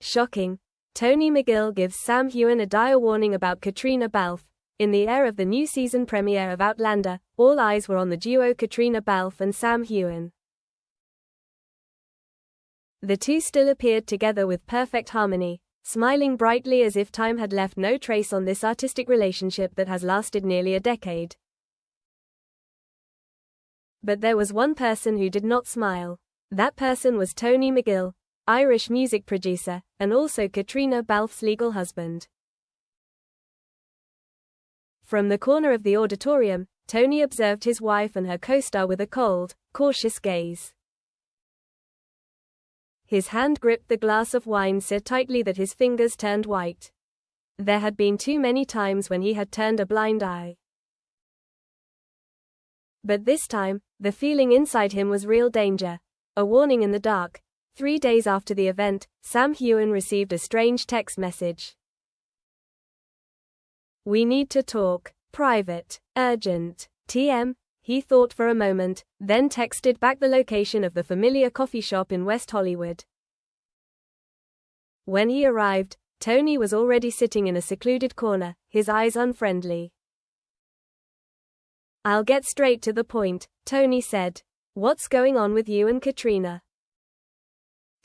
Shocking. Tony McGill gives Sam Heughan a dire warning about Caitriona Balfe. In the air of the new season premiere of Outlander, all eyes were on the duo Caitriona Balfe and Sam Heughan. The two still appeared together with perfect harmony, smiling brightly as if time had left no trace on this artistic relationship that has lasted nearly a decade. But there was one person who did not smile. That person was Tony McGill, Irish music producer, and also Caitriona Balfe's legal husband. From the corner of the auditorium, Tony observed his wife and her co-star with a cold, cautious gaze. His hand gripped the glass of wine so tightly that his fingers turned white. There had been too many times when he had turned a blind eye. But this time, the feeling inside him was real danger. A warning in the dark. 3 days after the event, Sam Heughan received a strange text message. "We need to talk. Private. Urgent. TM." He thought for a moment, then texted back the location of the familiar coffee shop in West Hollywood. When he arrived, Tony was already sitting in a secluded corner, his eyes unfriendly. "I'll get straight to the point," Tony said. "What's going on with you and Caitriona?"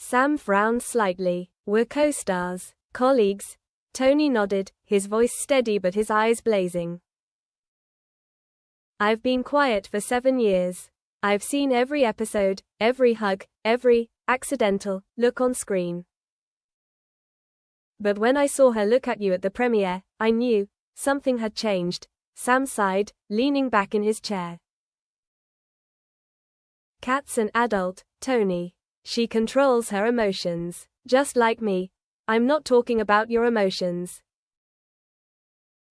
Sam frowned slightly. "We're co-stars, colleagues." Tony nodded, his voice steady but his eyes blazing. "I've been quiet for 7 years. I've seen every episode, every hug, every accidental look on screen. But when I saw her look at you at the premiere, I knew something had changed." Sam sighed, leaning back in his chair. "Kat's an adult, Tony. She controls her emotions. Just like me. I'm not talking about your emotions.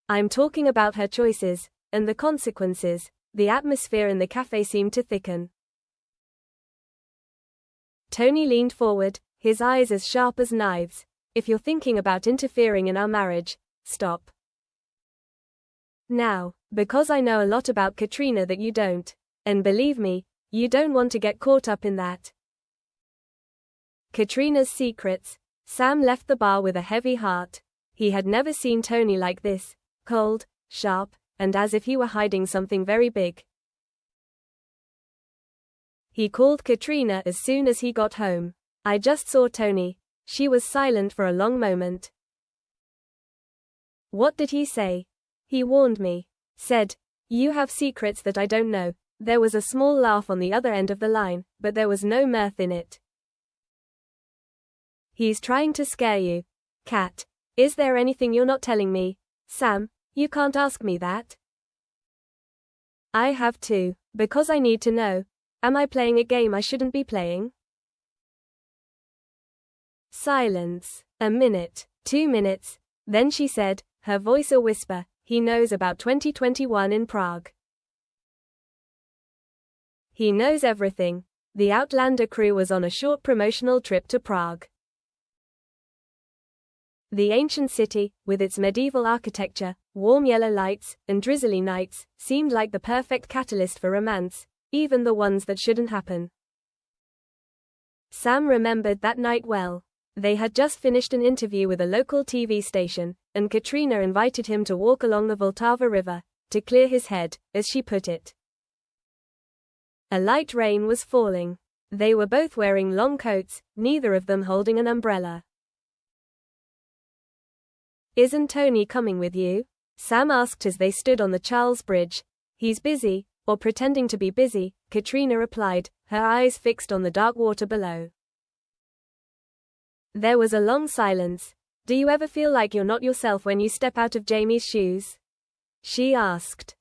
I'm talking about her choices, and the consequences." The atmosphere in the cafe seemed to thicken. Tony leaned forward, his eyes as sharp as knives. "If you're thinking about interfering in our marriage, stop. Now, because I know a lot about Caitriona that you don't. And believe me, you don't want to get caught up in that. Caitriona's secrets." Sam left the bar with a heavy heart. He had never seen Tony like this, cold, sharp, and as if he were hiding something very big. He called Caitriona as soon as he got home. "I just saw Tony." She was silent for a long moment. "What did he say?" "He warned me. Said, you have secrets that I don't know." There was a small laugh on the other end of the line, but there was no mirth in it. "He's trying to scare you. Cat. Is there anything you're not telling me?" "Sam, you can't ask me that." "I have to, because I need to know. Am I playing a game I shouldn't be playing?" Silence. A minute, 2 minutes. Then she said, her voice a whisper, "He knows about 2021 in Prague. He knows everything." The Outlander crew was on a short promotional trip to Prague. The ancient city, with its medieval architecture, warm yellow lights, and drizzly nights, seemed like the perfect catalyst for romance, even the ones that shouldn't happen. Sam remembered that night well. They had just finished an interview with a local TV station, and Caitriona invited him to walk along the Vltava River, to clear his head, as she put it. A light rain was falling. They were both wearing long coats, neither of them holding an umbrella. "Isn't Tony coming with you?" Sam asked as they stood on the Charles Bridge. "He's busy, or pretending to be busy," Caitriona replied, her eyes fixed on the dark water below. There was a long silence. "Do you ever feel like you're not yourself when you step out of Jamie's shoes?" she asked.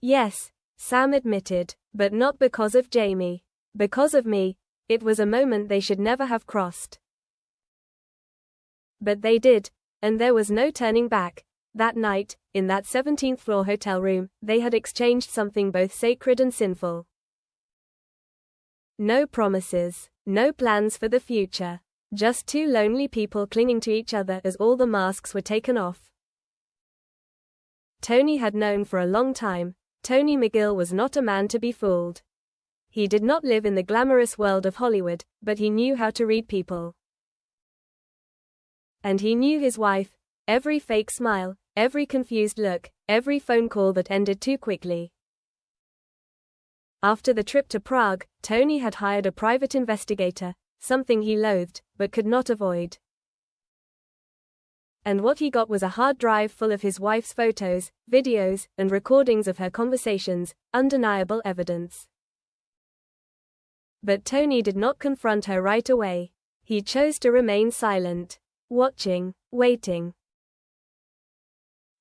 "Yes," Sam admitted, "but not because of Jamie. Because of me." It was a moment they should never have crossed. But they did, and there was no turning back. That night, in that 17th floor hotel room, they had exchanged something both sacred and sinful. No promises, no plans for the future. Just two lonely people clinging to each other as all the masks were taken off. Tony had known for a long time, Tony McGill was not a man to be fooled. He did not live in the glamorous world of Hollywood, but he knew how to read people. And he knew his wife, every fake smile, every confused look, every phone call that ended too quickly. After the trip to Prague, Tony had hired a private investigator, something he loathed, but could not avoid. And what he got was a hard drive full of his wife's photos, videos, and recordings of her conversations, undeniable evidence. But Tony did not confront her right away. He chose to remain silent, watching, waiting.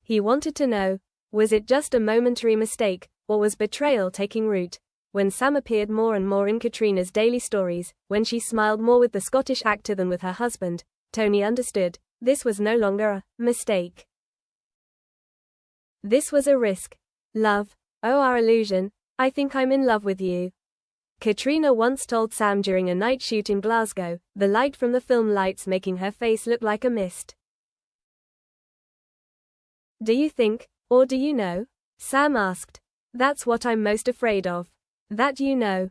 He wanted to know, was it just a momentary mistake, or was betrayal taking root? When Sam appeared more and more in Caitriona's daily stories, when she smiled more with the Scottish actor than with her husband, Tony understood, this was no longer a mistake. This was a risk. Love, oh our illusion, I think I'm in love with you. Caitriona once told Sam during a night shoot in Glasgow, the light from the film lights making her face look like a mist. Do you think, or do you know? Sam asked. That's what I'm most afraid of. That you know.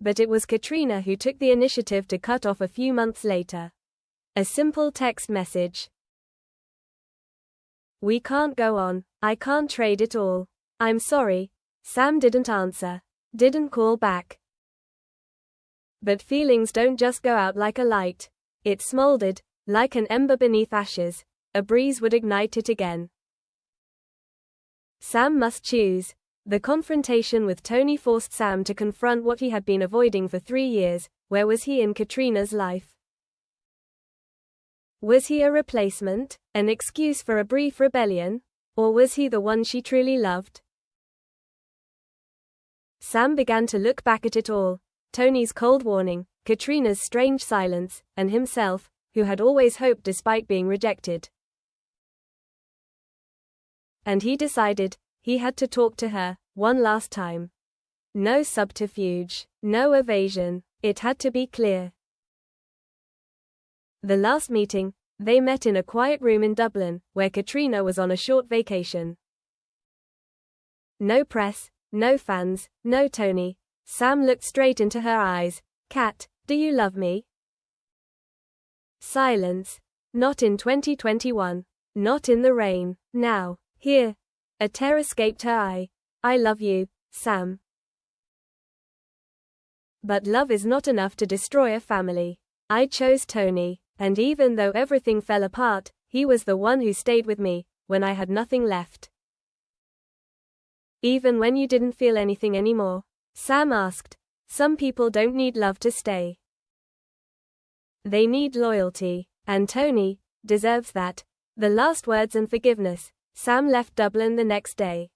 But it was Caitriona who took the initiative to cut off a few months later. A simple text message. We can't go on. I can't trade it all. I'm sorry. Sam didn't answer. Didn't call back. But feelings don't just go out like a light. It smoldered, like an ember beneath ashes. A breeze would ignite it again. Sam must choose. The confrontation with Tony forced Sam to confront what he had been avoiding for 3 years. Where was he in Caitriona's life? Was he a replacement, an excuse for a brief rebellion? Or was he the one she truly loved? Sam began to look back at it all. Tony's cold warning, Caitriona's strange silence, and himself, who had always hoped despite being rejected. And he decided, he had to talk to her, one last time. No subterfuge, no evasion, it had to be clear. The last meeting, they met in a quiet room in Dublin, where Caitriona was on a short vacation. No press, no fans, no Tony. Sam looked straight into her eyes. Cat, do you love me? Silence. Not in 2021. Not in the rain. Now. Here. A tear escaped her eye. I love you, Sam. But love is not enough to destroy a family. I chose Tony, and even though everything fell apart, he was the one who stayed with me, when I had nothing left. Even when you didn't feel anything anymore? Sam asked. Some people don't need love to stay. They need loyalty, and Tony deserves that. The last words and forgiveness. Sam left Dublin the next day.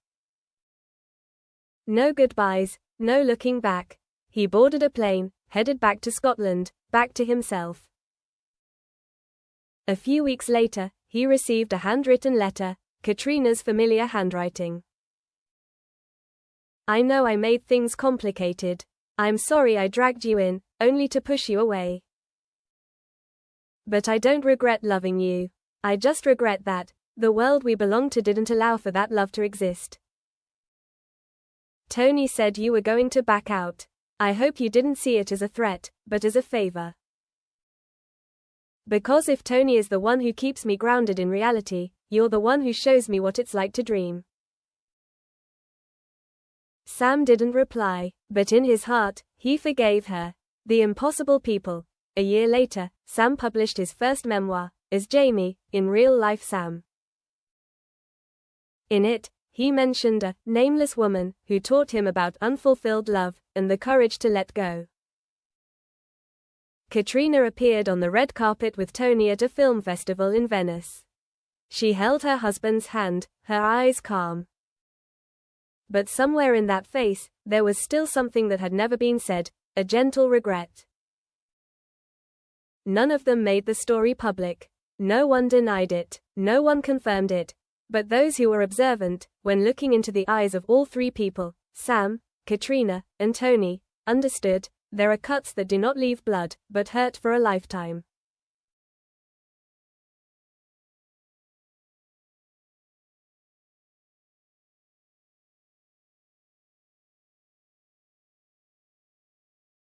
No goodbyes, no looking back. He boarded a plane, headed back to Scotland, back to himself. A few weeks later, he received a handwritten letter, Caitriona's familiar handwriting. I know I made things complicated. I'm sorry I dragged you in, only to push you away. But I don't regret loving you. I just regret that the world we belonged to didn't allow for that love to exist. Tony said you were going to back out. I hope you didn't see it as a threat, but as a favor. Because if Tony is the one who keeps me grounded in reality, you're the one who shows me what it's like to dream. Sam didn't reply, but in his heart, he forgave her. The Impossible People. A year later, Sam published his first memoir, as Jamie, in Real Life Sam. In it, he mentioned a nameless woman who taught him about unfulfilled love and the courage to let go. Caitriona appeared on the red carpet with Tony at a film festival in Venice. She held her husband's hand, her eyes calm. But somewhere in that face, there was still something that had never been said, a gentle regret. None of them made the story public. No one denied it, no one confirmed it. But those who were observant, when looking into the eyes of all three people, Sam, Caitriona, and Tony, understood, there are cuts that do not leave blood, but hurt for a lifetime.